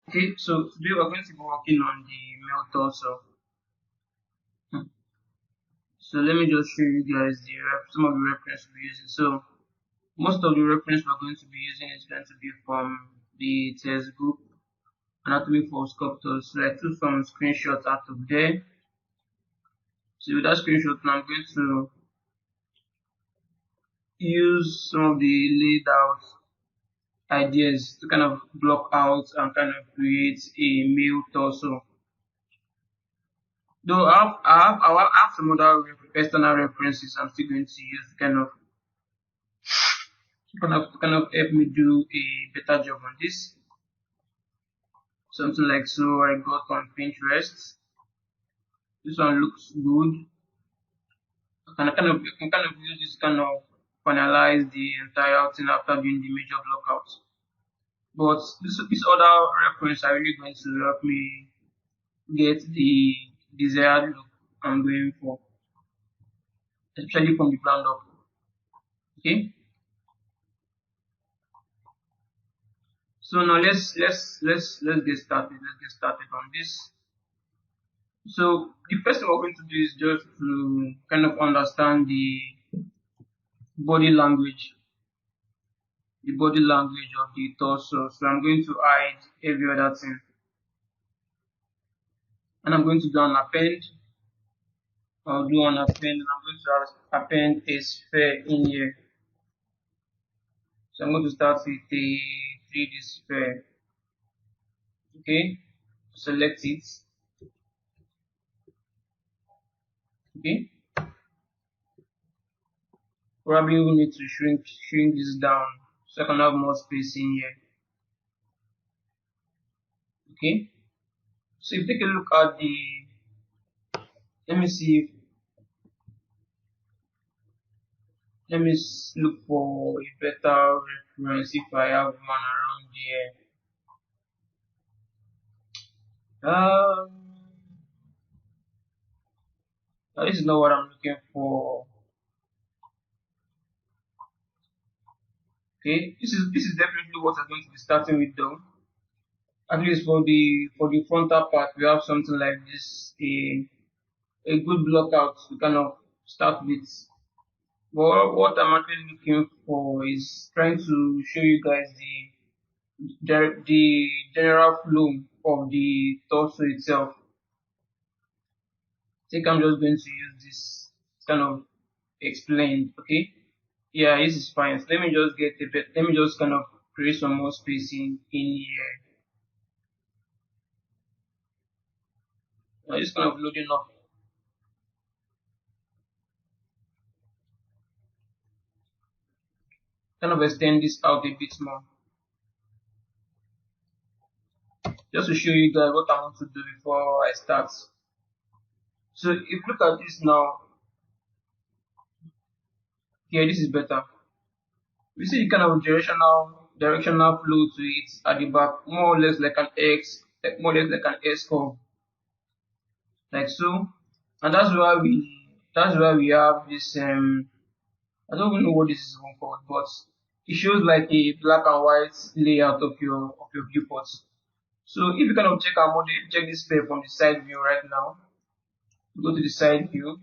Okay, so today we're going to be working on the male torso. So let me just show you guys some of the reference we're using. So most of the reference we're going to be using is going to be from the textbook Anatomy for Sculptors. So I took some screenshots out of there. So with that screenshot, now I'm going to use some of the laid out ideas to kind of block out and kind of create a male torso. Though I have some other external references I'm still going to use to kind of help me do a better job on this. Something like so I got on Pinterest. This one looks good. I can kind of use this kind of finalize the entire thing after doing the major blockouts. But this other reference are really going to help me get the desired look I'm going for, especially from the ground up. Okay. So now let's get started. Let's get started on this. So the first thing we're going to do is just to kind of understand body language, the body language of the torso. So I'm going to hide every other thing, and I'm going to do an append. I'll do an append, and I'm going to append a sphere in here. So I'm going to start with the 3D sphere. Okay, select it. Okay. Probably we need to shrink this down so I can have more space in here. Okay, so if you take a look at let me see, let me look for a better reference if I have one around here. This is not what I'm looking for. Okay, this is definitely what I'm going to be starting with though. At least for the frontal part, we have something like this, a good blockout to kind of start with. But what I'm actually looking for is trying to show you guys the general flow of the torso itself. I think I'm just going to use this kind of explained. Okay, yeah, this is fine. So let me just get a bit. Let me just kind of create some more spacing in here. I'm just kind of loading up. Kind of extend this out a bit more, just to show you guys what I want to do before I start. So if you look at this now, yeah, this is better. We see the kind of directional flow to it at the back, more or less like an X, more or less like an S curve, like so. And that's why we have this I don't even know what this is even called, but it shows like a black and white layout of your viewports. So if you kind of check our model, check this pair from the side view right now. Go to the side view,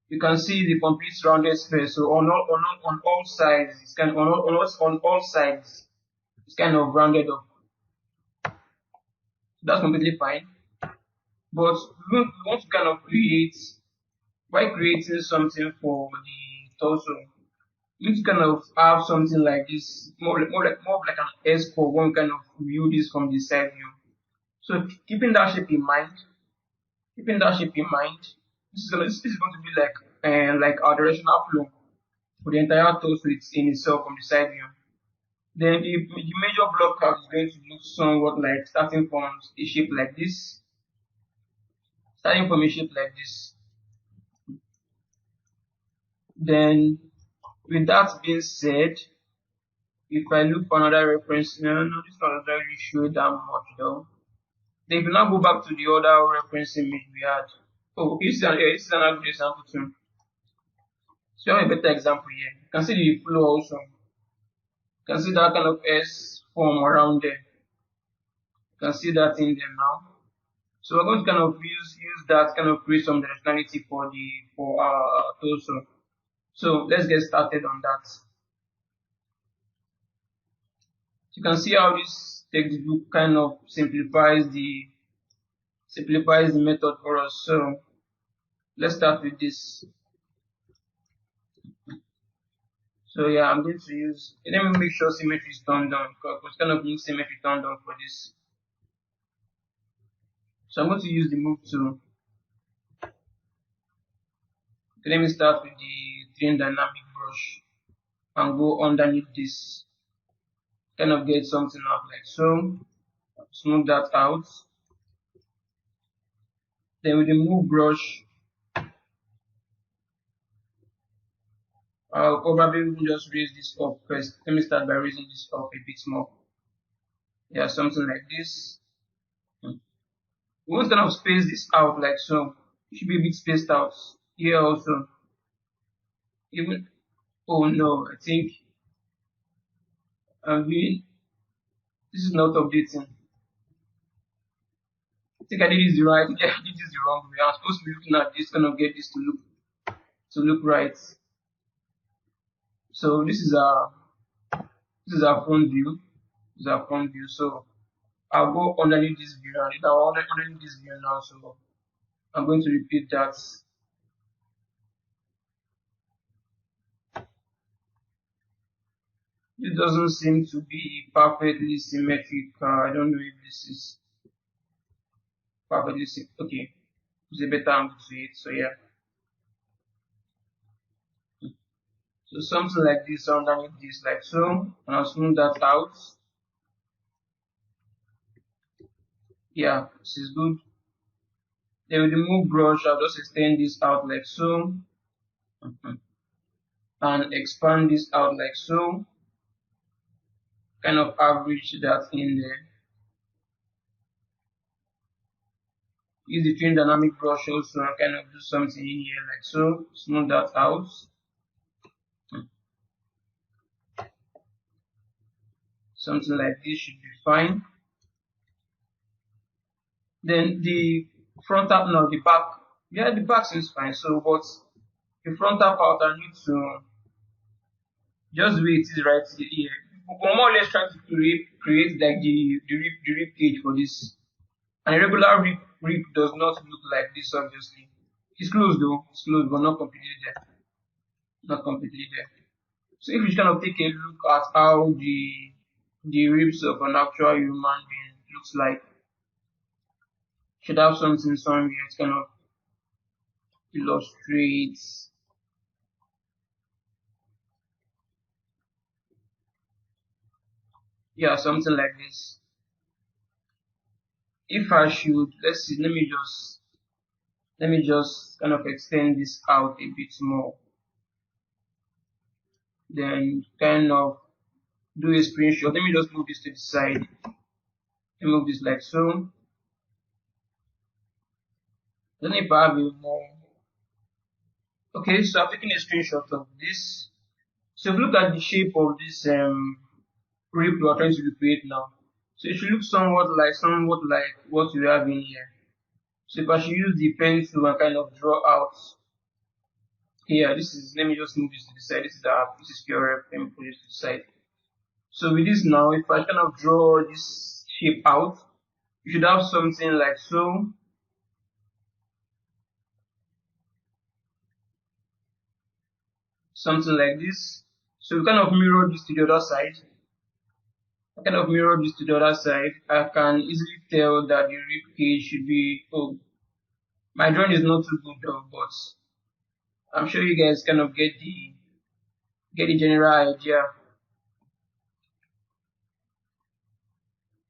you can see the complete rounded sphere. So on all sides, it's kind of on all sides, it's kind of rounded up. That's completely fine. But we want to kind of by creating something for the torso, you need to kind of have something like this, more like an S curve when we kind of view this from the side view. So keeping that shape in mind, this is going to be like our directional flow for the entire torso in itself from the side view. Then the major block is going to look somewhat like starting from a shape like this. Then with that being said, if I look for another reference, no, this one doesn't really show that much though. Then if you now go back to the other reference image we had, oh, okay, this is another good example too. So I have a better example here. You can see the flow also. You can see that kind of S form around there. You can see that in there now. So we're going to kind of use that kind of create some directionality for our torso. So let's get started on that. So you can see how this textbook kind of simplifies the method for us. So let's start with this. So yeah, I'm going to use, let me make sure symmetry is turned on because it's kind of need symmetry turned on for this. So I'm going to use the move tool. Okay, let me start with the train dynamic brush and go underneath this. Kind of get something out like so. Smooth that out. Then with the move brush, I'll probably just raise this up first. Let me start by raising this up a bit more. Yeah, something like this. We want to kind of space this out like so. It should be a bit spaced out. Here also. Even, oh no, I think this is not updating. I think I did this right. I did this the wrong way. I'm supposed to be looking at this, kind of get this to look right. So this is our front view. This is our front view. So I'll go underneath this view and I'll underneath this view now. So I'm going to repeat that. It doesn't seem to be perfectly symmetric. I don't know if this is perfectly symmetric. Okay, it's a better angle to it. So yeah. So something like this underneath this, like so, and I'll smooth that out. Yeah, this is good. Then with the move brush, I'll just extend this out like so, and expand this out like so. Kind of average that in there. Use the train dynamic brush also and kind of do something in here like so. Smooth that out. Something like this should be fine. Then the frontal, no, the back. Yeah, the back seems fine. So, but the frontal part, I need to just the way it is right here. We're more or less trying to create like the rib cage for this. And a regular rib does not look like this, obviously. It's close though, it's close, but not completely there. Not completely there. So if you kind of take a look at how the ribs of an actual human being looks like, should have something somewhere to kind of illustrates. Yeah, something like this. If I should, let's see, let me just kind of extend this out a bit more. Then kind of do a screenshot. Let me just move this to the side. And move this like so. Then if I have a more, okay, so I've taken a screenshot of this. So if you look at the shape of this rib we are trying to recreate now. So it should look somewhat like what we have in here. So if I should use the pencil and kind of draw out here, this is, let me just move this to the side. This is pure ref. Let me put this to the side. So with this now, if I kind of draw this shape out, you should have something like so. Something like this. So we kind of mirror this to the other side. I kind of mirror this to the other side. I can easily tell that the rib cage should be, oh, my drawing is not too good though, but I'm sure you guys kind of get the general idea.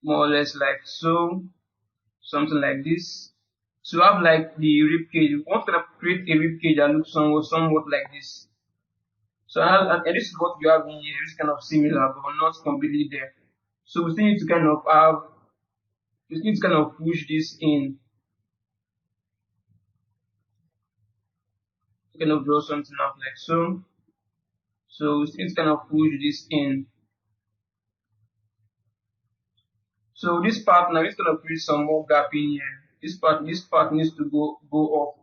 More or less like so, something like this. So I have like the rib cage. We want to kind of create a rib cage that looks somewhat like this. So and this is what you have in here. It's kind of similar, but not completely there. So we still need to kind of push this in. Kind of draw something out like so. So we still need to kind of push this in. So this part now is gonna create some more gap in here. This part needs to go up.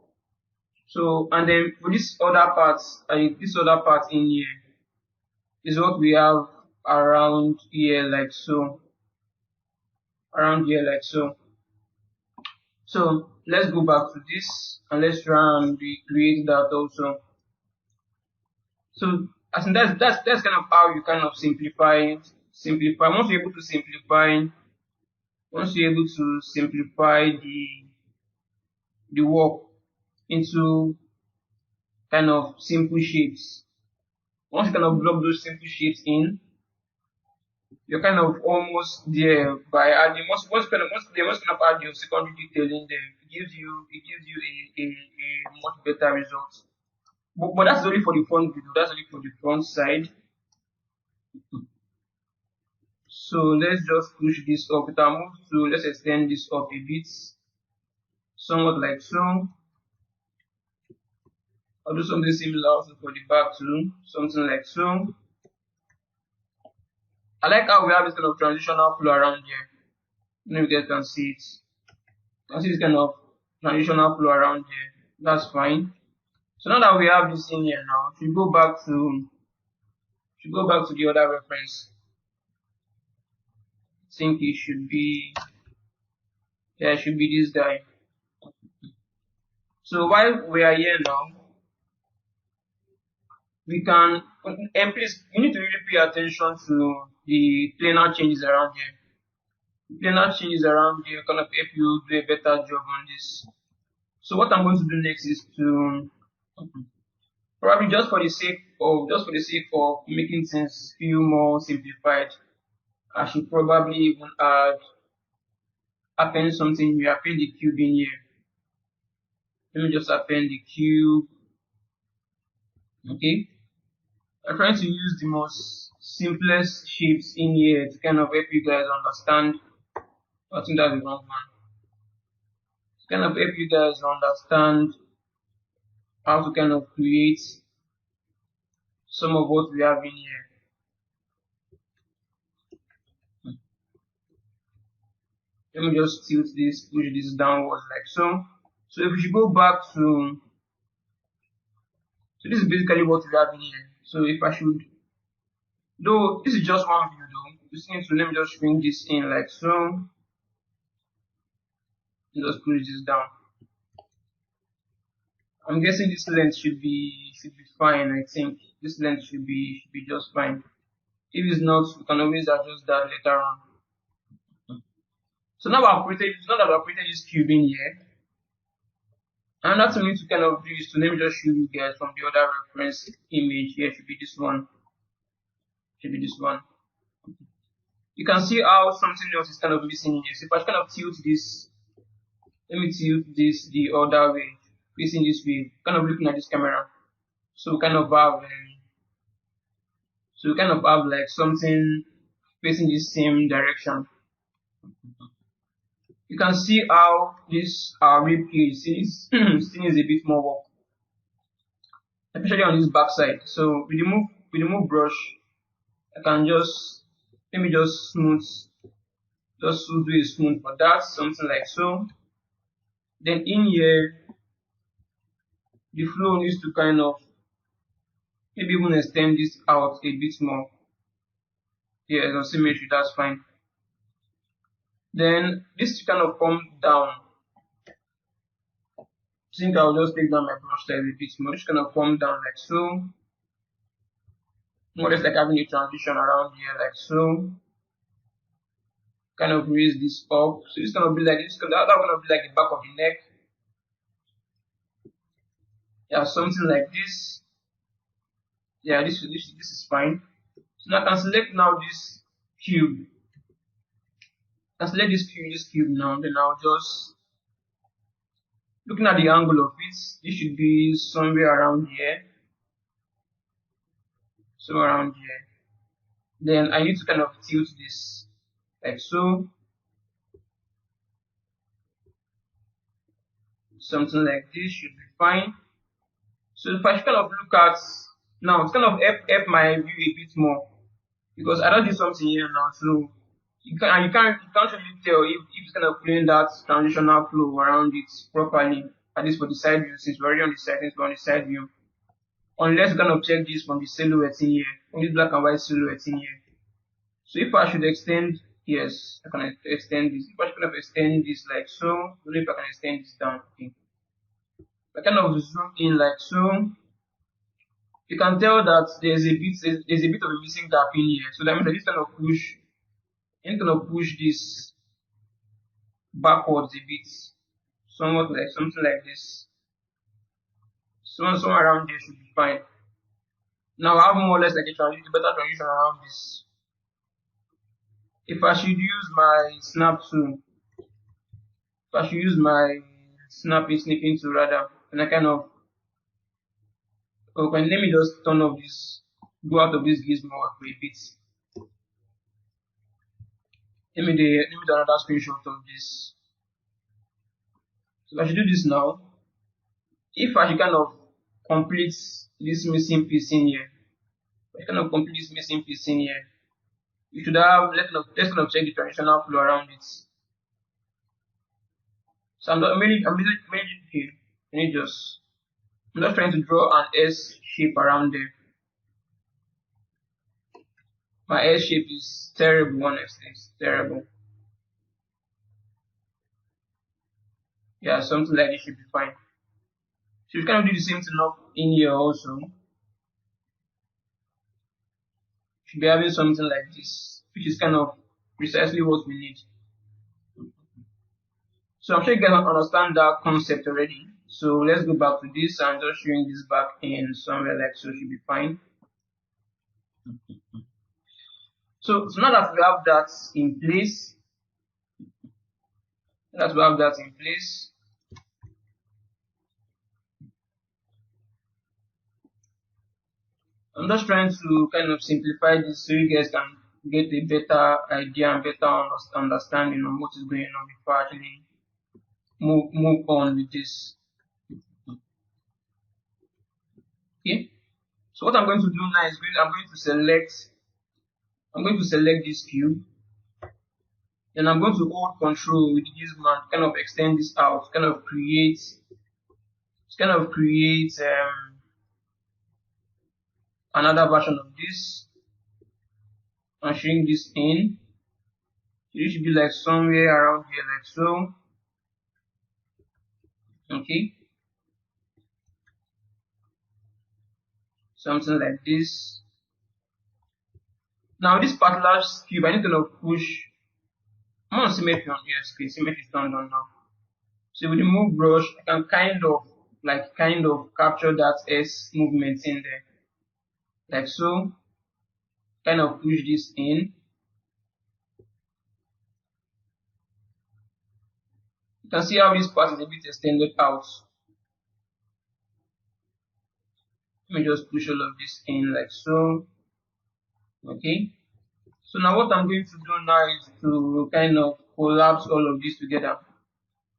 So and then for this other part, this other part in here is what we have around here like so. Around here like so. So let's go back to this and let's try and recreate that also. So I think that's kind of how you kind of simplify. Once you're able to simplify the work into kind of simple shapes. Once you kind of block those simple shapes in, you're kind of almost there by adding once you kind of add your secondary detail in there, it gives you a much better result. But that's only for the front video, that's only for the front side. So let's just push this up. With our move to let's extend this up a bit, somewhat like so. I'll do something similar also for the back too, something like so. I like how we have this kind of transitional flow around here. Maybe you guys can see it. You can see this kind of transitional flow around here. That's fine. So now that we have this in here now, if you go back to the other reference, I think it should be it should be this guy. So while we are here now, we can and please you need to really pay attention to the planar changes around here. The planar changes around here kind of help you do a better job on this. So what I'm going to do next is to probably just for the sake of making things feel more simplified, I should probably even append something here, append the cube in here. Let me just append the cube. Okay. I'm trying to use the most simplest shapes in here to kind of help you guys understand. I think that's the wrong one. To kind of help you guys understand how to kind of create some of what we have in here. Let me just tilt this, push this downwards like so. So if we should go back to, so this is basically what we have in here. So if I should, though this is just one view though, you just need to let me just bring this in like so. Just push this down. I'm guessing this length should be fine. I think this length should be just fine. If it's not, we can always adjust that later on. So now that I've created this cube in here, and that's what we need to kind of do is to let me just show you guys from the other reference image here. Should be this one. You can see how something else is kind of missing in here. So if I kind of tilt this, let me tilt this the other way, facing this way, kind of looking at this camera. So we kind of have like something facing the same direction. You can see how this rib cage this thing is a bit more work, especially on this back side. So with the move brush, I can just let me just smooth do a smooth for that, something like so. Then in here, the flow needs to kind of maybe even extend this out a bit more. Yeah, it's on symmetry, that's fine. Then this kind of come down. I think I'll just take down my brush size a bit more. Just kind of come down like so. More or less like having a transition around here like so. Kind of raise this up. So it's gonna be like this. That's gonna be like the back of the neck. Yeah, something like this. Yeah, this is fine. So now I can select now this cube. I select this cube now. Then I'll just looking at the angle of it. This should be somewhere around here. Somewhere around here. Then I need to kind of tilt this like so. Something like this should be fine. So if I kind of look at now, it's kind of help my view a bit more because I don't do something here now. So You can't really tell if it's kind of playing that transitional flow around it properly, at least for the side view, since we're already on the settings, we're on the side view. Unless you kind of check this from the silhouette in here, from this black and white silhouette in here. So if I should extend, yes, I can extend this. If I should kind of extend this like so, I don't know if I can extend this down. Okay. I kind of zoom in like so. You can tell that there's a bit of a missing gap in here. So that means I just kind of push, I'm kind of push this backwards a bit, somewhat like something like this. Somewhere around here should be fine. Now I have more or less like a better transition around this. If I should use my snap tool, if I should use my snipping tool rather, and I kind of, okay, let me just turn off this, go out of this gizmo for a bit. Let me do another screenshot of this. So if I should do this now, if I should kind of complete this missing piece in here, if I kind of complete this missing piece in here, you should have, let's kind of check the transitional flow around it. So I'm just trying to draw an S shape around there. My S shape is terrible, honestly, it's terrible. Yeah, something like this should be fine. So you kind of do the same thing up in here also. Should be having something like this, which is kind of precisely what we need. So I'm sure you guys understand that concept already. So let's go back to this and just showing this back in somewhere like so should be fine. So now that we have that in place, I'm just trying to kind of simplify this so you guys can get a better idea and better understanding on what is going on before actually move on with this. Okay. So what I'm going to do now is I'm going to select this cube. Then I'm going to hold control with this command, kind of extend this out, kind of create another version of this and shrink this in. It should be like somewhere around here like so. Okay. Something like this. Now this particular cube, I need to push. I'm on symmetry on here. Okay, symmetry is turned on now. So with the move brush, I can kind of capture that S movement in there. Like so. Kind of push this in. You can see how this part is a bit extended out. Let me just push all of this in like so. Okay. So now what I'm going to do now is to kind of collapse all of this together.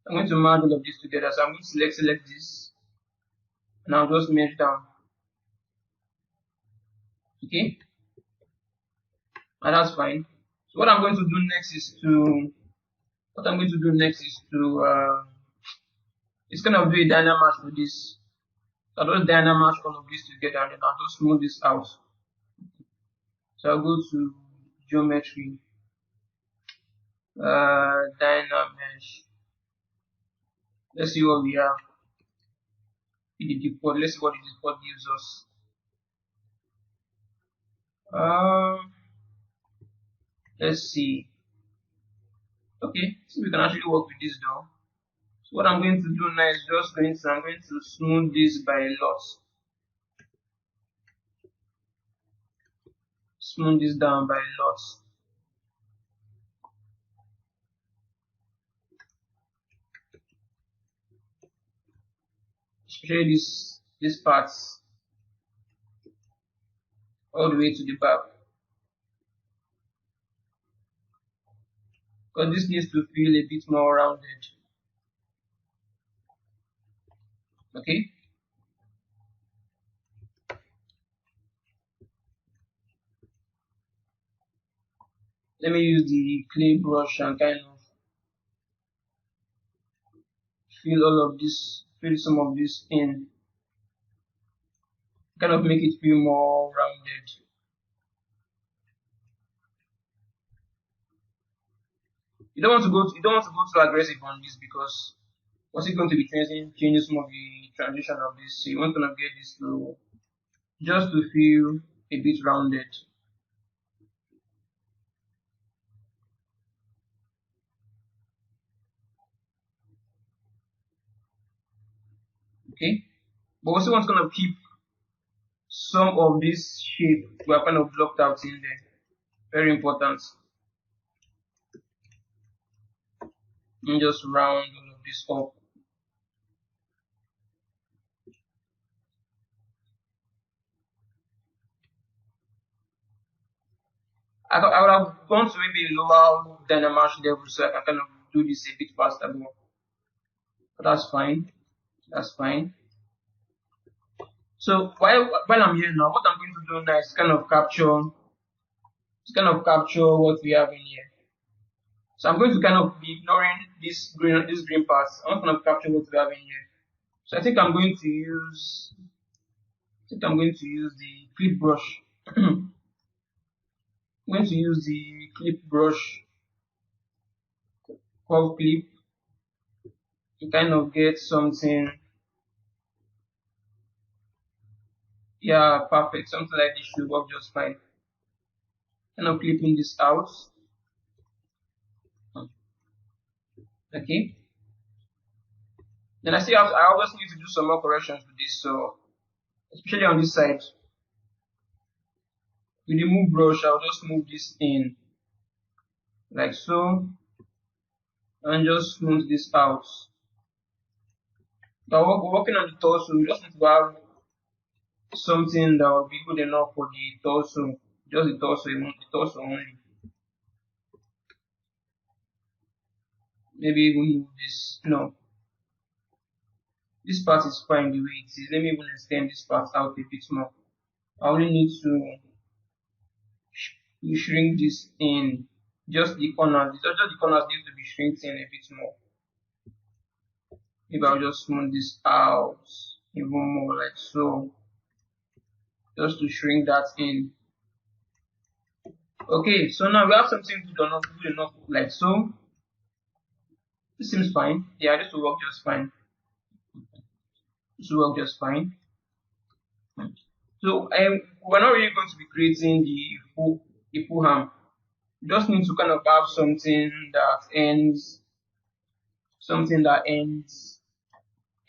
I'm going to merge all of this together. So I'm going to select this. And I'll just merge down. Okay. And that's fine. So what I'm going to do next is to it's kind of do a dynamash for this. So I'll just dynamash all of this together and then I'll just smooth this out. So I'll go to geometry, dynamesh. Let's see what we have. The default. Let's see what the default gives us. Let's see. Okay, so we can actually work with this though. So what I'm going to do now is I'm going to smooth this by a lot. Smooth this down by a lot. Especially this parts all the way to the back. Because this needs to feel a bit more rounded. Okay. Let me use the clay brush and kind of fill some of this in, kind of make it feel more rounded. You don't want to go too aggressive on this because what's it going to be changing some of the transition of this. So you want to kind of get this to just to feel a bit rounded. Okay, but also want to kind of keep some of this shape we are kind of blocked out in there. Very important. And just round all of this up. I would have gone to maybe a lower Dynamash level so I can kind of do this a bit faster, but that's fine. That's fine. So while I'm here now, what I'm going to do now is kind of capture what we have in here. So I'm going to kind of be ignoring this green part. I want to kind of capture what we have in here. So I think I'm going to use the clip brush. I'm going to use the clip brush curve clip to kind of get something. Yeah, perfect. Something like this should work just fine. Kind of clipping this out. Okay. Then I always need to do some more corrections with this. So especially on this side, with the move brush, I'll just move this in like so, and just smooth this out. But we're working on the torso. We just need to have something that will be good enough for the torso. Just the torso only. Maybe even move this. No, this part is fine the way it is. Let me even extend this part out a bit more. I only need to shrink this in. Just the corners. Just the corners need to be shrinked in a bit more. Maybe I'll just smooth this out even more like so. Just to shrink that in. Okay, so now we have something good enough like so. This seems fine. Yeah, this will work just fine. This will work just fine. So we're not really going to be creating the full arm. We just need to kind of have something that ends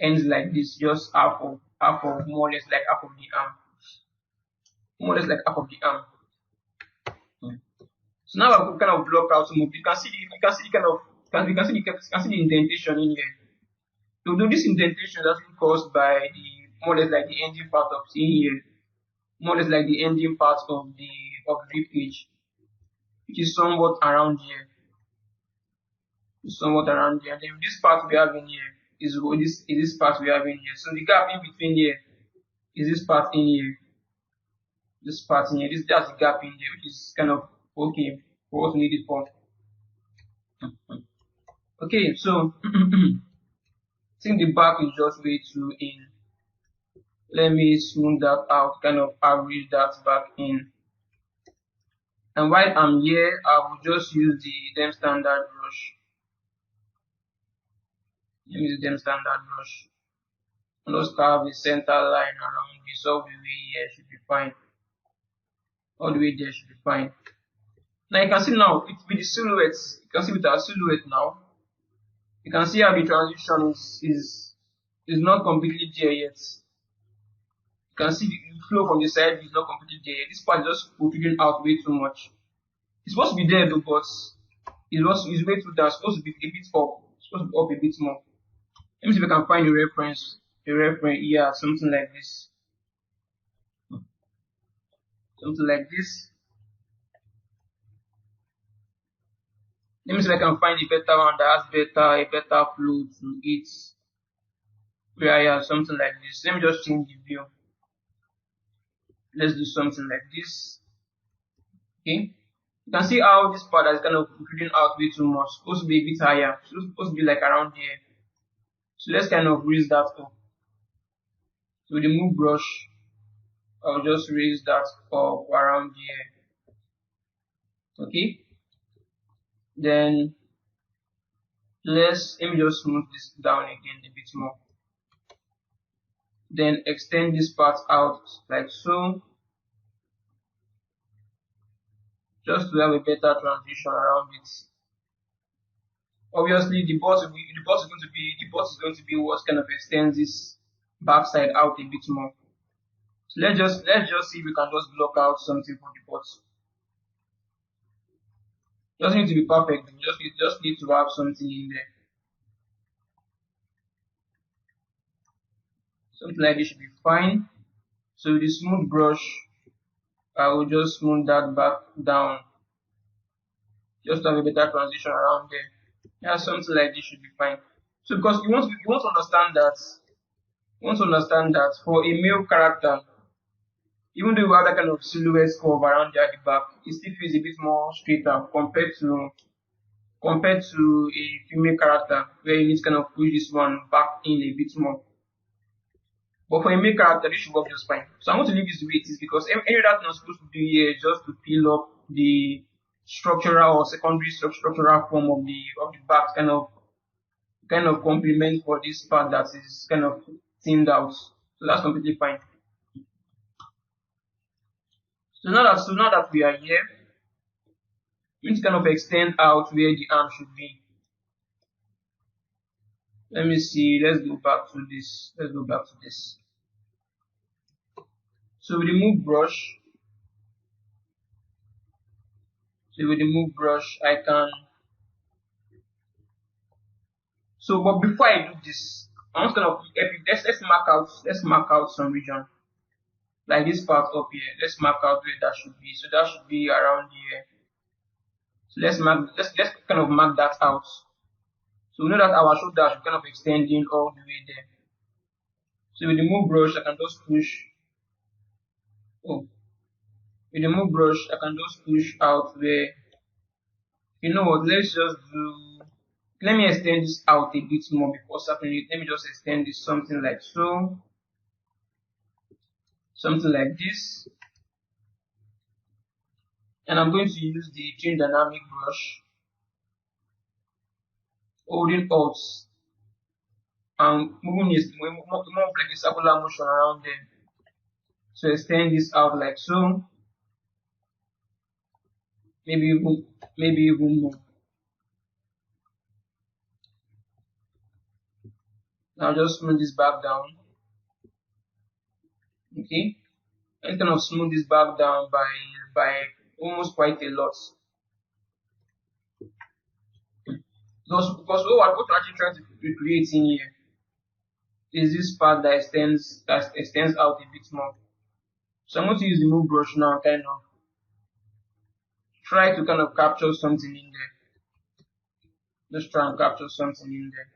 like this, just half of more or less like half of the arm. More or less like half of the arm. So now I've kind of blocked out some of you can see the indentation in here. So do this indentation is actually caused by the more or less like the ending part of in here. More or less like the ending part of the rib cage, which is somewhat around here. Somewhat around here. And then this part we have in here is this part we have in here. So the gap in between here is this part in here. This part in here. That's the gap in here, which is kind of okay for what we need it for. Okay, so I think the back is just way too in. Let me smooth that out, kind of average that back in. And while I'm here, I will just use the Dem standard brush. Let me use Dem standard brush. And just carve a center line around this all the way here should be fine. All the way there should be fine. Now you can see now with the silhouettes. You can see with our silhouette now. You can see how the transition is not completely there yet. You can see the flow from the side is not completely there. This part is just protruding out way too much. It's supposed to be there though, but it's way too down. It's supposed to be a bit up. It's supposed to be up a bit more. Let me see if I can find a reference. Yeah, something like this. Something like this. Let me see if I can find a better one that has a better flow to it. Yeah, something like this. Let me just change the view. Let's do something like this. Okay. You can see how this part is kind of including out way too much. Supposed to be a bit higher. Supposed to be like around here. So let's kind of raise that up. So with the move brush, I'll just raise that up around here. Okay. Then let me just smooth this down again a bit more. Then extend this part out like so, just to have a better transition around it. Obviously, the boss is going to be what kind of extends this backside out a bit more. So let's just see if we can just block out something for the boss. Doesn't need to be perfect. We just need to have something in there. Something like this should be fine. So with the smooth brush, I will just smooth that back down, just to have a better transition around there. Yeah, something like this should be fine. So because you want to understand that for a male character, even though you have that kind of silhouette curve around there at the back, it still feels a bit more straighter compared to a female character where you need to kind of push this one back in a bit more. But for a male character, this should work just fine. So I'm going to leave this the way it is because any other thing I'm supposed to do here is just to fill up the structural or secondary structural form of the back, kind of complement for this part that is kind of thinned out. So that's completely fine. So now that we are here, we need to kind of extend out where the arm should be. Let me see. Let's go back to this. So with the move brush, I can. So, but before I do this, I'm just gonna let's mark out some region like this part up here. Let's mark out where that should be. So that should be around here. So let's kind of mark that out. So we know that our shoulder should kind of extending all the way there. So with the move brush, I can just push. Oh, with the move brush, I can just push out where. You know what? Let's just do. Let me extend this out a bit more before starting it. Let me just extend this something like so. Something like this. And I'm going to use the change dynamic brush, holding Alt and moving this more like a circular motion around there. So extend this out like so. Maybe even more. Now just smooth this back down. Okay. And kind of smooth this back down by almost quite a lot. Because what we're actually trying to recreate in here is this part that extends out a bit more. So I'm going to use the move brush now, kind of try to kind of capture something in there. Let's try and capture something in there.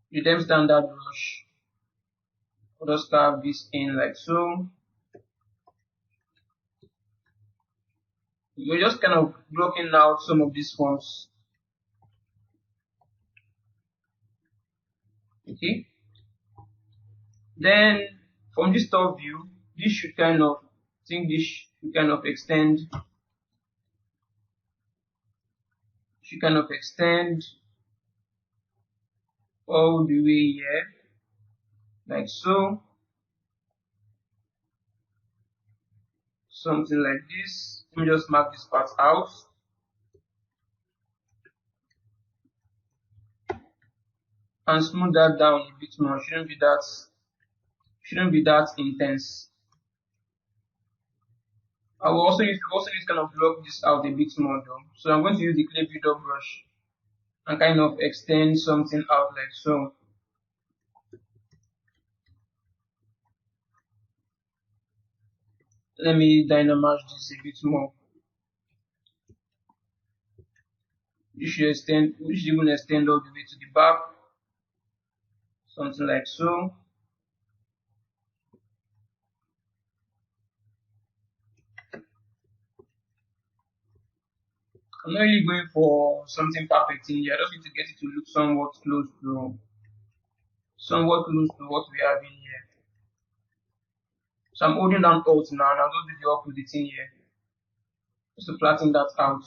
You then standard brush. I'll just carve this in like so. We're just kind of blocking out some of these forms. Okay. Then from this top view, this should kind of extend. Should kind of extend all the way here, like so. Something like this. Let me just mark this part out. And smooth that down a bit more. Shouldn't be that intense. I will also need to kind of block this out a bit more though. So I'm going to use the clay builder brush and kind of extend something out like so. Let me dynamize this a bit more. We should even extend all the way to the back. Something like so. I'm not really going for something perfect in here. I just need to get it to look somewhat close to what we have in here. So I'm holding down Alt now, and I'll just do the opposite in here, just to flatten that out.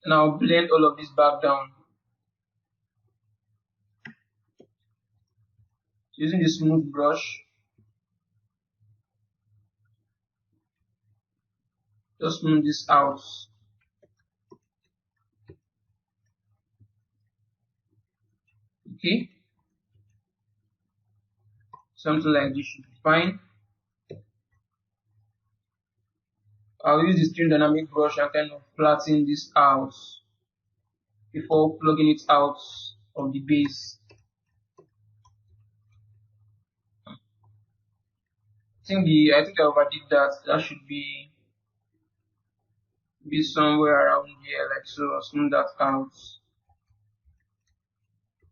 And I'll blend all of this back down using the smooth brush. Just smooth this out. Okay, something like this should be fine. I'll use the stream dynamic brush and kind of flatten this out before plugging it out of the base. I think I overdid that. That should be somewhere around here, like so. I'll smooth that out.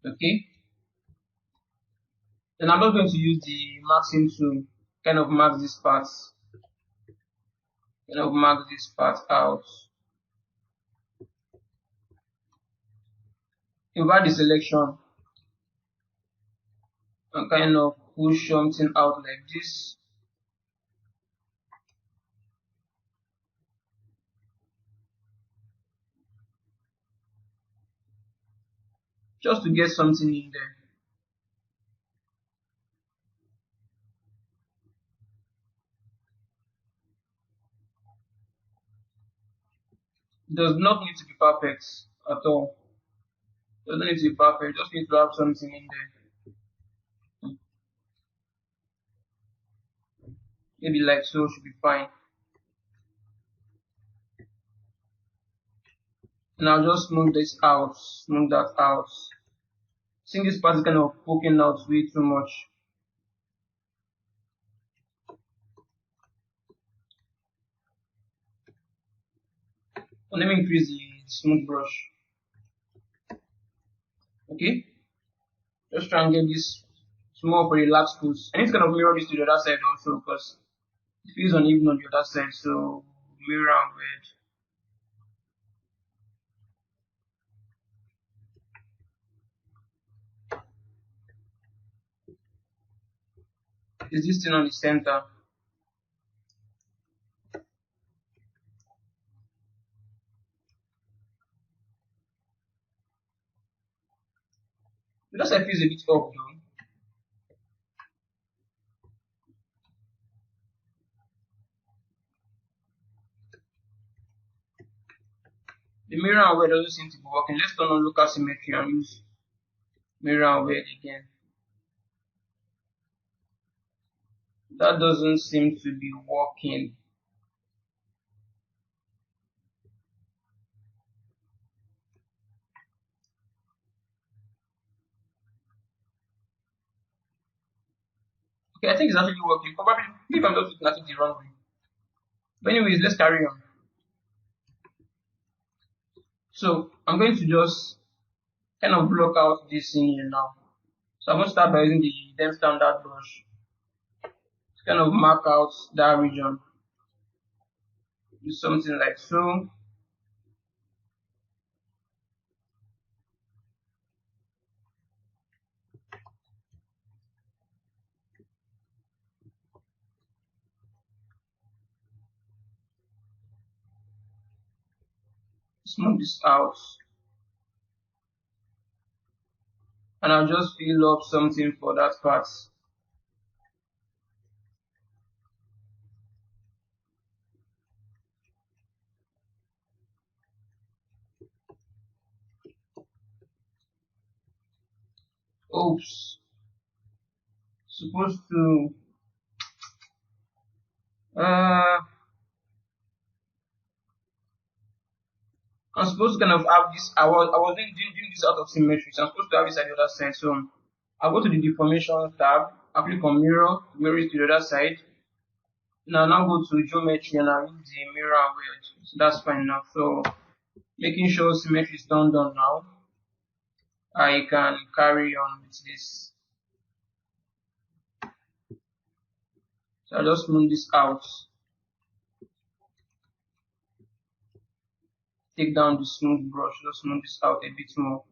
Okay. Then I'm not going to use the maxing tool, kind of max this part, out. Invert the selection and kind of push something out like this. Just to get something in there. It does not need to be perfect at all. It doesn't need to be perfect, just need to have something in there. Maybe like so should be fine. And I'll just smooth that out. I think this part is kind of poking out way too much. So let me increase the smooth brush. Okay, just try and get this more of a relaxed pose. I need to kind of mirror this to the other side also because it feels uneven on the other side. So mirror and red. Is this thing on the center? The other side feels a bit off though. The mirror and word doesn't seem to be working. Let's turn on local symmetry and use mirror and word again. That doesn't seem to be working. Okay, I think it's actually working. Probably, maybe I'm just looking at it the wrong way. But anyways, let's carry on. So I'm going to just kind of block out this in here now. So I'm going to start by using the Dem standard brush to kind of mark out that region. Do something like so. Smooth this out. And I'll just fill up something for that part. Oops. Supposed to I'm supposed to kind of have this. I was doing this out of symmetry, so I'm supposed to have this at the other side. So I'll go to the deformation tab, I'll click on mirror it to the other side. Now go to geometry and I'll use the mirror and weld. So that's fine now. So making sure symmetry is done now, I can carry on with this. So I'll just move this out. take down the smooth brush, just smooth this out a bit more.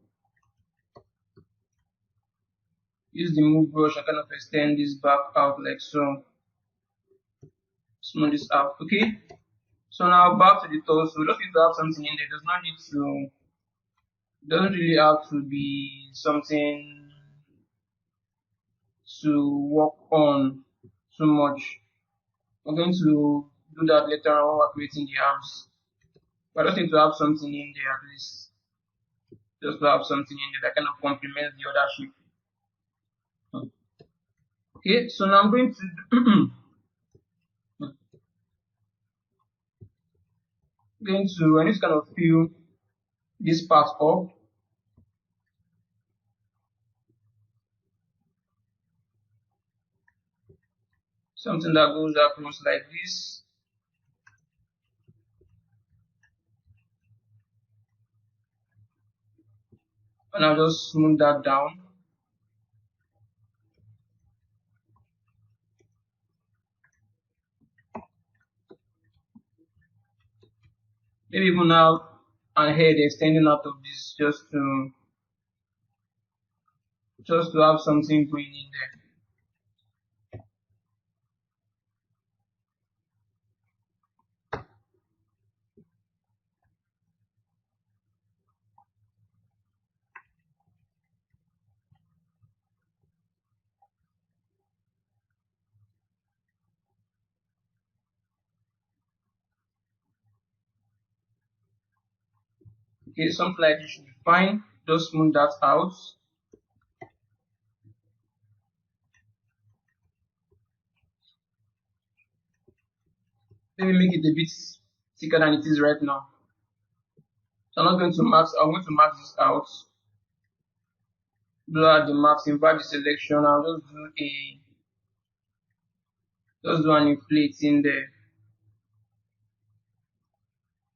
Use the move brush and kind of extend this back out like so. Smooth this out. Okay. So now back to the torso. Just need to have something in there. It does not need to. It doesn't really have to be something to work on too much. I'm going to do that later on while we're creating the arms. But I just need to have something in there at least. Just to have something in there that kind of complements the other shape. Okay, so now I'm going to I need to kind of fill this part up. Something that goes across like this. And I'll just smooth that down. Maybe even now and head extending out of this just to have something going in there. Okay, something like this should be fine. Just smooth that out. Maybe make it a bit thicker than it is right now. So I'm not going to max. I'm going to max this out. Blur the max, invert the selection. I'll just do an inflate in there.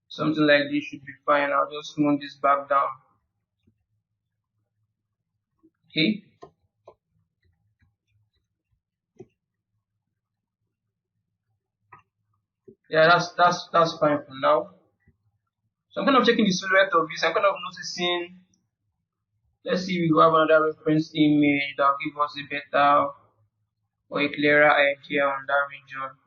Something like this should be fine. I'll just smooth this back down. Okay. Yeah, that's fine for now. So I'm kind of checking the silhouette of this. I'm kind of noticing. Let's see if we have another reference image that will give us a better or a clearer idea on that region.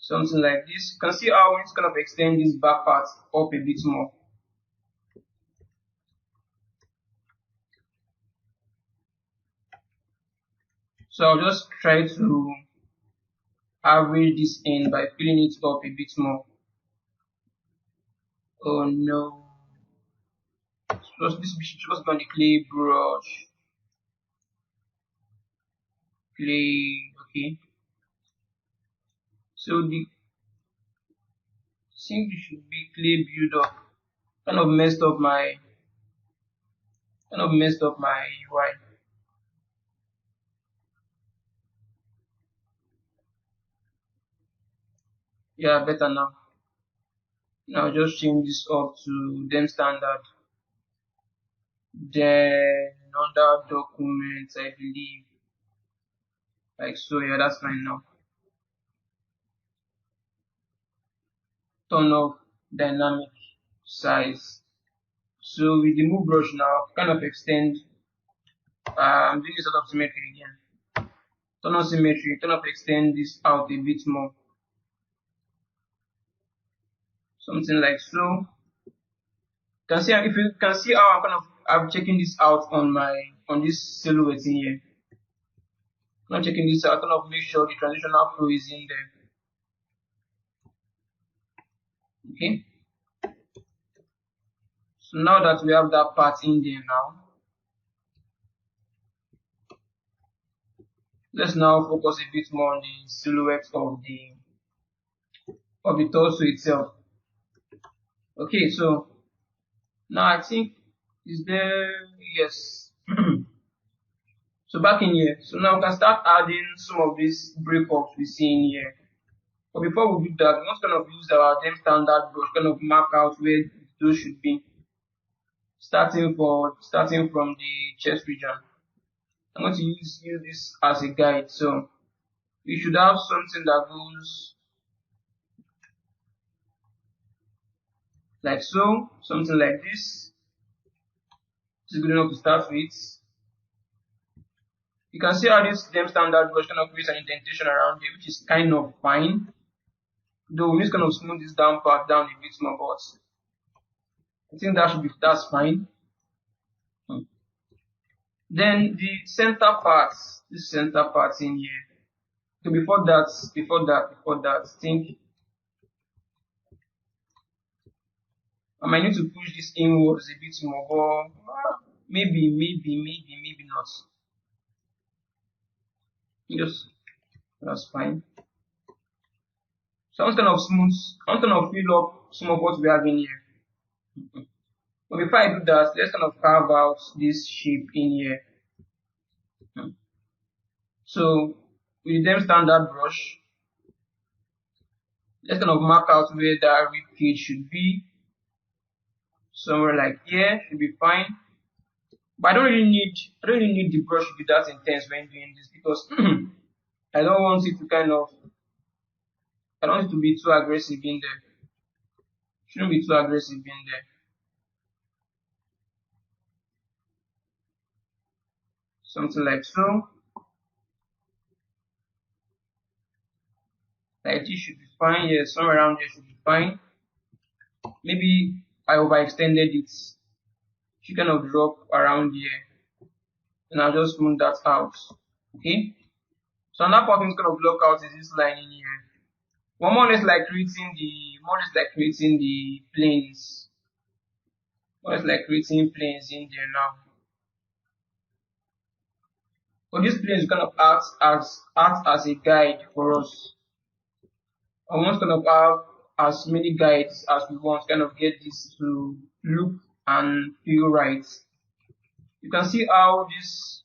Something like this. You can see how it's kind of extend this back part up a bit more. So I'll just try to average this in by filling it up a bit more. Oh no. This should just be on the clay brush. Clay, okay. So the sink should be clay build up. Kind of messed up my UI. Yeah, better now. Now just change this up to them standard. Then another document, I believe. Like so, yeah, that's fine now. Turn off dynamic size. So with the move brush now, kind of extend. I'm doing this out of symmetry again. Turn on symmetry, kind of extend this out a bit more. Something like so. Can see if you can see how I'm checking this out on this silhouette in here. I'm checking this out, kind of make sure the transitional flow is in there. Okay. So now that we have that part in there now, let's now focus a bit more on the silhouette of the torso itself. Okay, so now I think is there yes. So back in here, so now we can start adding some of these breakups we see in here. But before we do that, we must kind of use our them standard brush, kind of mark out where those should be. Starting from the chest region. I'm going to use this as a guide. So you should have something that goes like so, something like this. This is good enough to start with. You can see how this gem standard brush kind of creates an indentation around it, which is kind of fine. Though we need to kind of smooth this down part down a bit more, but I think that's fine. Then the center parts, this center part in here. So before that, think I might need to push this inwards a bit more, but maybe not. Just that's fine. So I'm kind of smooth. I'm kind of fill up some of what we have in here. But before I do that, let's kind of carve out this shape in here. So with them standard brush, let's kind of mark out where that rib cage should be. Somewhere like here should be fine. But I don't really need the brush to be that intense when doing this, because I don't want it to I don't want it to be too aggressive in there. Shouldn't be too aggressive in there. Something like so. Like this should be fine. Yeah, somewhere around here should be fine. Maybe I overextended it. Should kind of drop around here. And I'll just smooth that out. Okay. So another part is gonna block out is this line in here. One more or less like creating the planes. More or less like creating planes in there now. So this planes kind of acts as a guide for us. I want to kind of have as many guides as we want, kind of get this to look and feel right. You can see how this,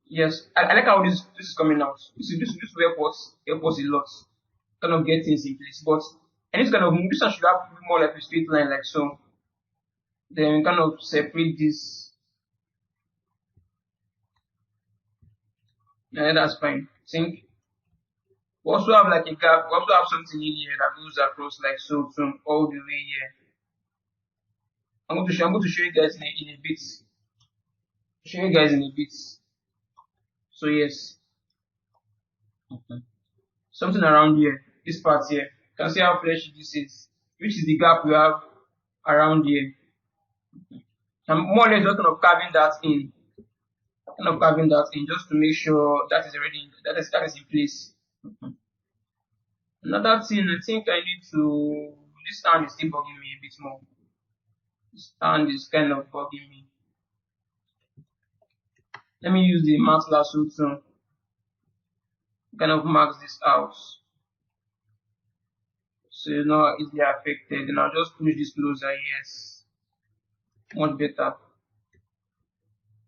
yes, I like how this is coming out. This will help us a lot, kind of get things in place. But and this kind of move, this one should have more like a straight line, like so. Then we kind of separate this. Yeah, that's fine. Think. We also have like a gap. We also have something in here that goes across like so from all the way here. I'm going to show you guys in a bit. Show you guys in a bit. So yes, something around here, this part here. You can see how fleshy this is, which is the gap we have around here. I'm more or less just kind of carving that in, just to make sure that is already that is in place. Another thing, I think I need to. This hand is still bugging me a bit more. This hand is kind of bugging me. Let me use the max lasso to kind of max this out, so it's not easily affected. And I'll just push this closer. Yes, much better.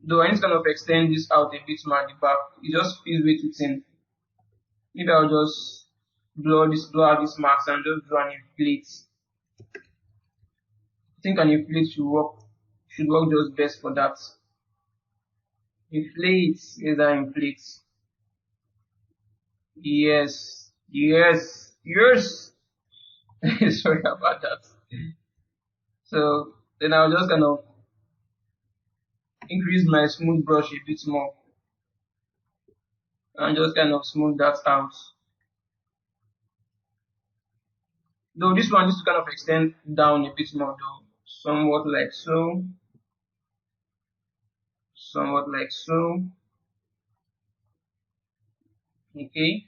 Though I need to kind of extend this out a bit more at the back. It just feels way too thin. Maybe I'll just blow out this max and just do an inflate. I think an inflate should work just best for that. Inflate, is that inflate? Yes. Sorry about that. So then I'll just kind of increase my smooth brush a bit more and just kind of smooth that out. Though this one needs to kind of extend down a bit more, though, somewhat like so. Okay.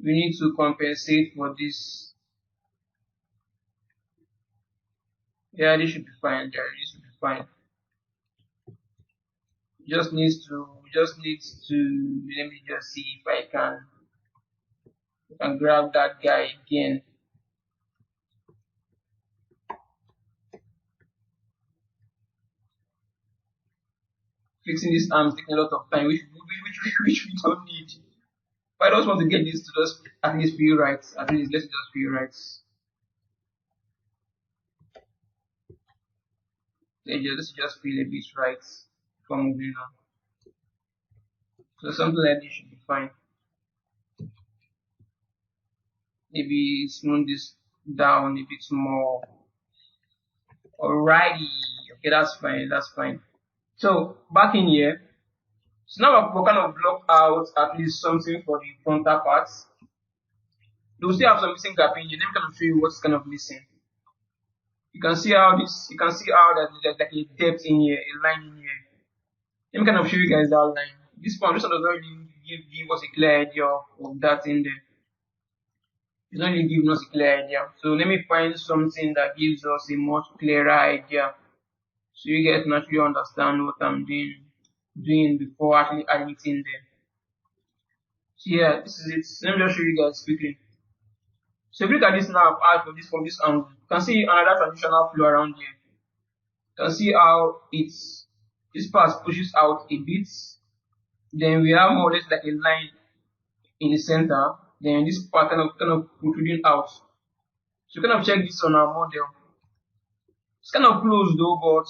We need to compensate for this. Yeah, this should be fine. Yeah, this should be fine. Just need to. Let me just see if I can grab that guy again. Fixing this arm is taking a lot of time, which we don't need. But I just want to get this to just at least feel right. At least let's just feel right. Let's just feel a bit right before moving on. So something like this should be fine. Maybe smooth this down a bit more. Alrighty, okay, that's fine, that's fine. So back in here, so now we're kind of block out at least something for the frontal parts. You'll still have some missing gap in here. Let me kind of show you what's kind of missing. You can see how there's like a depth in here, a line in here. Let me kind of show you guys that line. This one does not really give us a clear idea of that in there. It's not really giving us a clear idea. So let me find something that gives us a much clearer idea, so you guys can actually understand what I'm doing before actually adding it in there. So yeah, this is it. Let me just show you guys quickly. So if you look at this now, I've added from this angle. You can see another transitional flow around here. You can see how this part pushes out a bit. Then we have more or less like a line in the center. Then this part kind of protruding out. So kind of check this on our model. It's kind of close though, but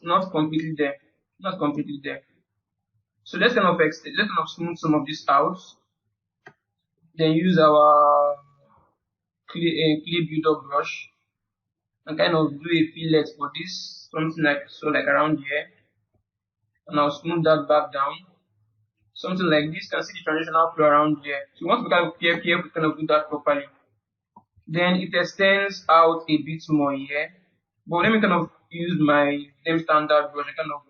not completely there. Not completely there. So let's kind of smooth some of this out. Then use our clay build-up brush and kind of do a fillet for this, something like so, like around here. And I'll smooth that back down. Something like this. You can see the transitional flow around here. So once we kind of carefully kind of do that properly, then it extends out a bit more here. But let me kind of use my same standard brush and kind of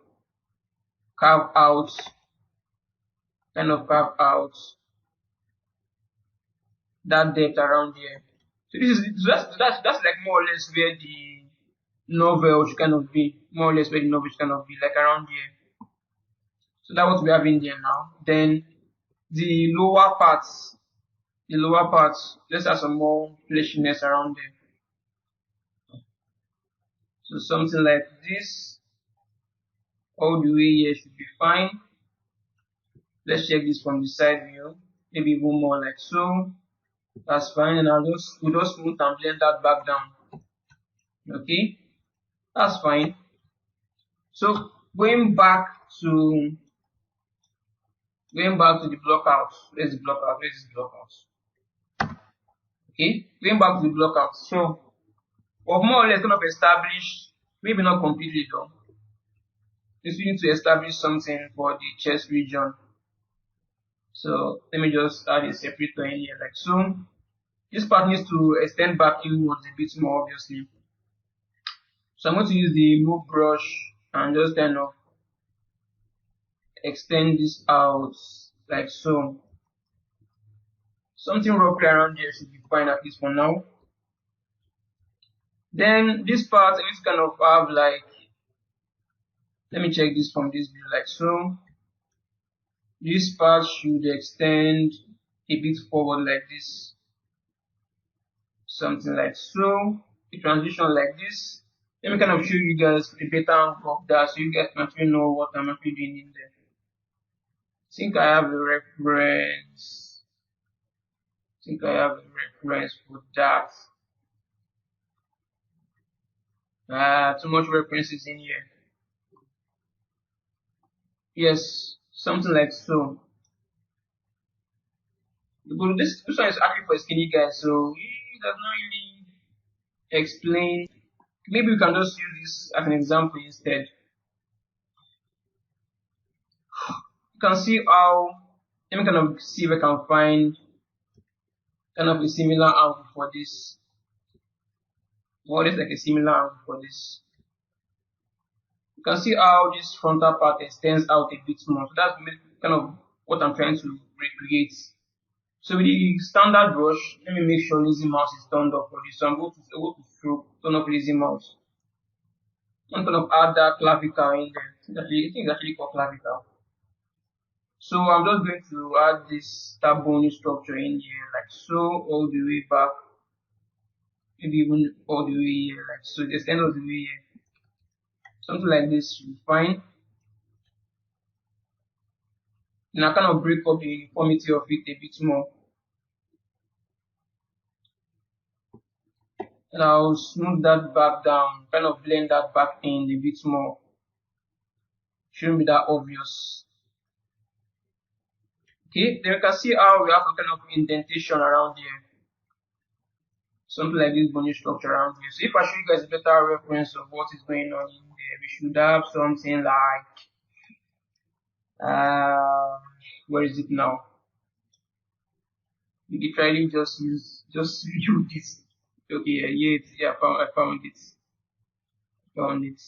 carve out that depth around here. So that's like more or less where the novel should kind of be. More or less where the novel should kind of be, like around here. So that's what we have in there now. Then the lower parts, let's have some more fleshiness around there. So something like this, all the way here should be fine. Let's check this from the side view, maybe even more like so. That's fine, and we'll just smooth and blend that back down. Okay, that's fine. So going back to the blockout. Where's the blockout? Where's this blockout? Okay, going back to the blockout. So we've more or less kind of established, maybe not completely though. Just we need to establish something for the chest region. So let me just add a separator in here like so. This part needs to extend back inwards a bit more, obviously. So I'm going to use the move brush and just kind of extend this out like so. Something roughly around here should be fine, at least for now. Then this part I need to kind of have like, let me check this from this view like so. This part should extend a bit forward like this. Something like so. A transition like this. Let me kind of show you guys a better angle of that, so you guys can actually know what I'm actually doing in there. I think I have a reference. For that. Too much references in here. Yes, something like so. But this one is actually for skinny guys, so it does not really explain. Maybe we can just use this as an example instead. You can see how, let me kind of see if I can find kind of a similar angle for this. More or less like a similar angle for this. You can see how this frontal part extends out a bit more. So that's kind of what I'm trying to recreate. So with the standard brush, let me make sure lazy mouse is turned off for this. So I'm going to stroke, turn off lazy mouse. I'm going to add that clavicle in there. I think it's actually called clavicle. So I'm just going to add this tab bone structure in here like so, all the way back. Maybe even all the way here, like so, just end of the way here. Something like this should be fine. And I kind of break up the uniformity of it a bit more. And I'll smooth that back down, kind of blend that back in a bit more. Shouldn't be that obvious. Okay, then you can see how we have some kind of indentation around here. Something like this bony structure around here. So if I show you guys a better reference of what is going on in there, we should have something like where is it now? We literally just view this. Okay, yeah, I found it. Found it.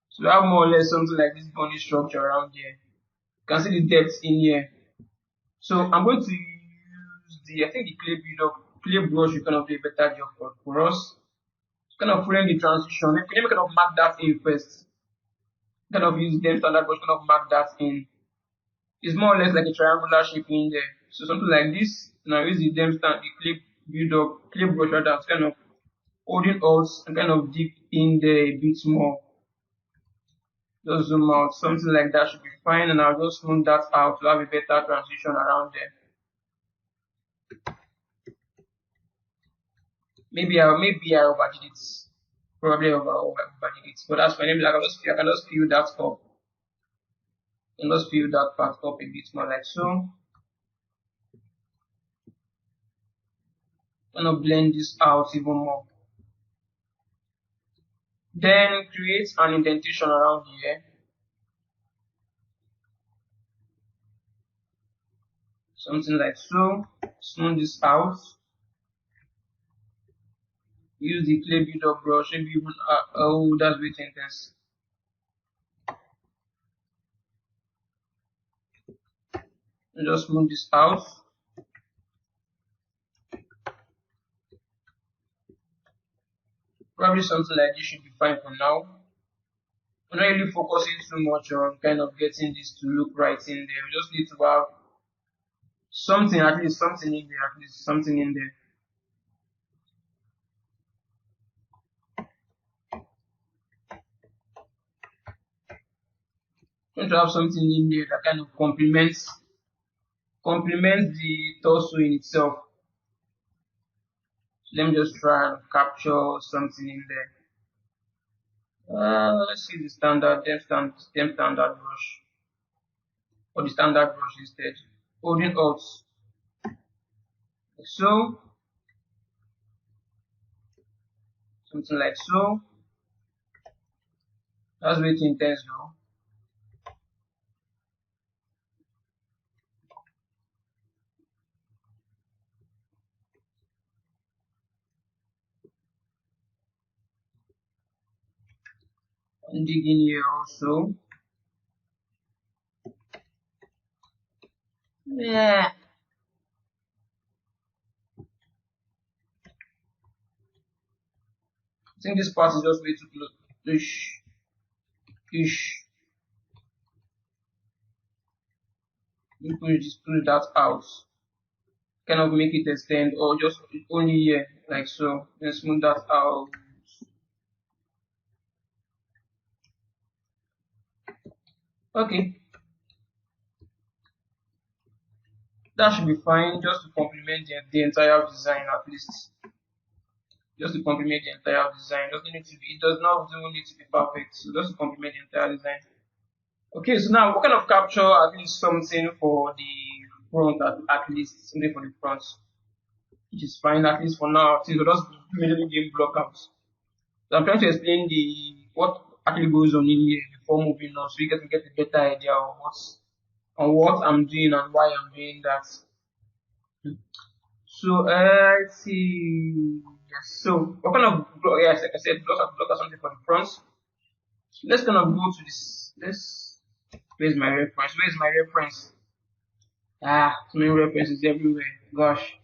So we have more or less something like this bony structure around here. You can see the depth in here. So I'm going to use I think the clay brush will kind of do a better job for us. Kind of frame the transition. Let me kind of mark that in first. Kind of use them standard brush, kind of mark that in. It's more or less like a triangular shape in there. So something like this. Now use the clay brush rather, kind of holding us and kind of deep in there a bit more. Just zoom out, something like that should be fine, and I'll just smooth that out to have a better transition around there. Maybe I overdid it. Probably overdid it, but that's fine. Maybe I can just fill that up. And just fill that part up a bit more like so. Kind of blend this out even more. Then create an indentation around here. Something like so. Smooth this out. Use the clay build-up brush. Maybe even oh, that's way too intense. And just smooth this out. Probably something like this should be fine for now. I'm not really focusing too much on kind of getting this to look right in there. We just need to have something, at least something in there. Want to have something in there that kind of complements the torso in itself. So let me just try and capture something in there. Let's see the standard brush, or the standard brush instead. Holding Alt, like so, something like so. That's way too intense though. And dig in here also. Yeah. I think this part is just way too close. Ish. You push that out. Kind of make it extend, or just only here, like so. Then smooth that out. Okay. That should be fine, just to complement the entire design at least. Just to complement the entire design. It does not need to be perfect. So just to complement the entire design. Okay, so now we're kind of capture at least something for the front, at least something for the front, which is fine at least for now. Since we're just immediately doing blockouts. So I'm trying to explain what actually goes on in here before moving on, so you guys can get a better idea of what I'm doing and why I'm doing that. So let's see. Yes, so what kind of yes, like I said, block or something for the front. So let's kind of go to this. Where's my reference? So many references everywhere. Gosh.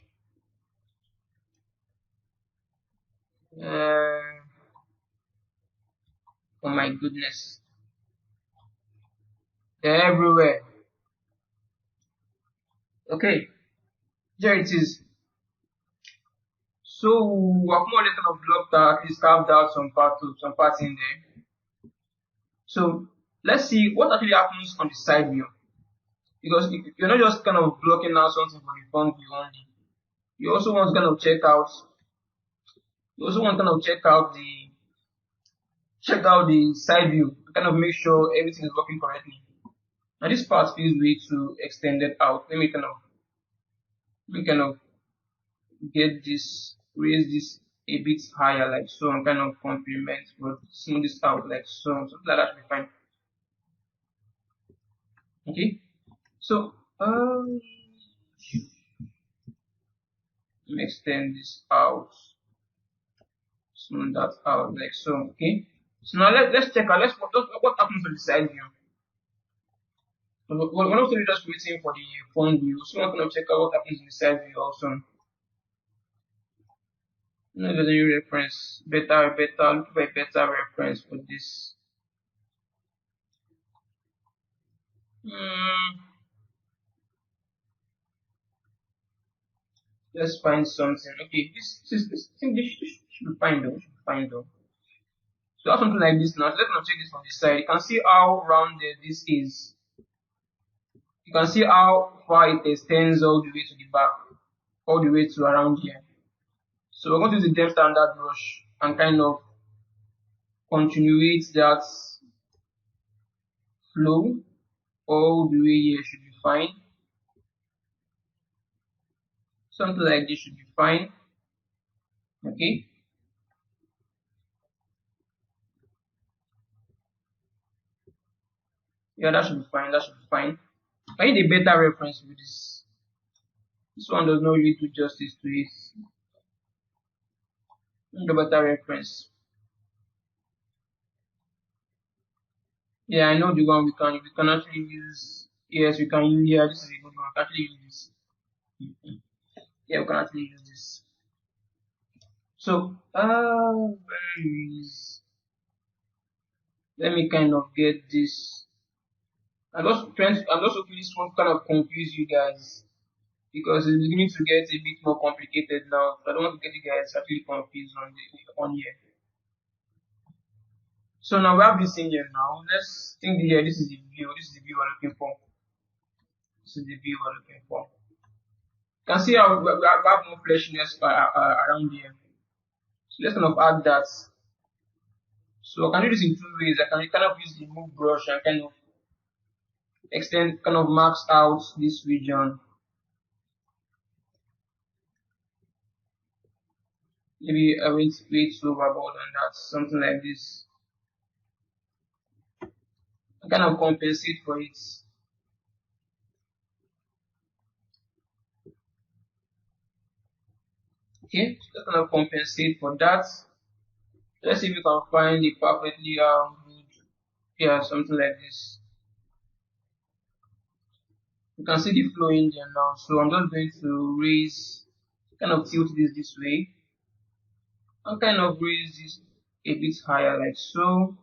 Oh my goodness. They're everywhere. Okay. There it is. So I've more or less kind of blocked out, at least carved out some parts in there. So let's see what actually happens on the side view. Because if you're not just kind of blocking out something for the front view only, you also want to kind of check out the side view, kind of make sure everything is working correctly. Now this part feels way too extended out. Let me kind of get this, raise this a bit higher like so, and kind of complement, but smooth this out like so, something like that should be fine. Okay, so let me extend this out, smooth that out like so. Okay, so now let's check out, what happens on the side view. We're not really just waiting for the front view, so I'm going to check out what happens in the side view also. No, there's any reference, look for a better reference for this. Let's find something. Okay, I think this should be fine though. Should be fine though. So that's something like this now. So let's now check this from the side. You can see how rounded this is. You can see how far it extends all the way to the back, all the way to around here. So we're going to use the depth standard brush and kind of continuate that flow all the way here. Should be fine. Something like this should be fine. Okay. Yeah, that should be fine. That should be fine. I need a better reference with this. This one does not really do justice to it. I need a better reference. Yeah, I know the one we can actually use. Yes, we can use. Yeah, this is a good one. We can actually use this. Yeah, we can actually use this. So, where is? Let me kind of get this. I'm just hoping this won't kind of confuse you guys, because it's beginning to get a bit more complicated now. So I don't want to get you guys actually confused on here. So now we have this in here now. Let's think here. This is the view. This is the view we're looking for. This is the view we're looking for. You can see how we have more fleshiness around here. So let's kind of add that. So I can do this in two ways. I can kind of use the move brush and kind of extend, kind of max out this region. Maybe I went way too overboard on that. Something like this. I kind of compensate for it. Okay, just kind of compensate for that. Let's see if we can find a perfectly good, yeah, something like this. You can see the flow in there now. So I'm just going to raise, kind of tilt this way, and kind of raise this a bit higher like so.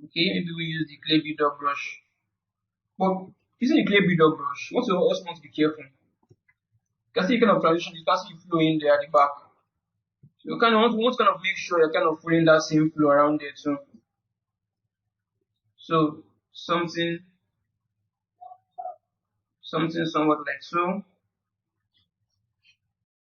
Okay, maybe we use the clay builder brush. But using the clay builder brush, you also want to be careful. You can see kind of transition, you can see flow in there at the back. So you kind of want to kind of make sure you're kind of following that same flow around there too. So something somewhat like so.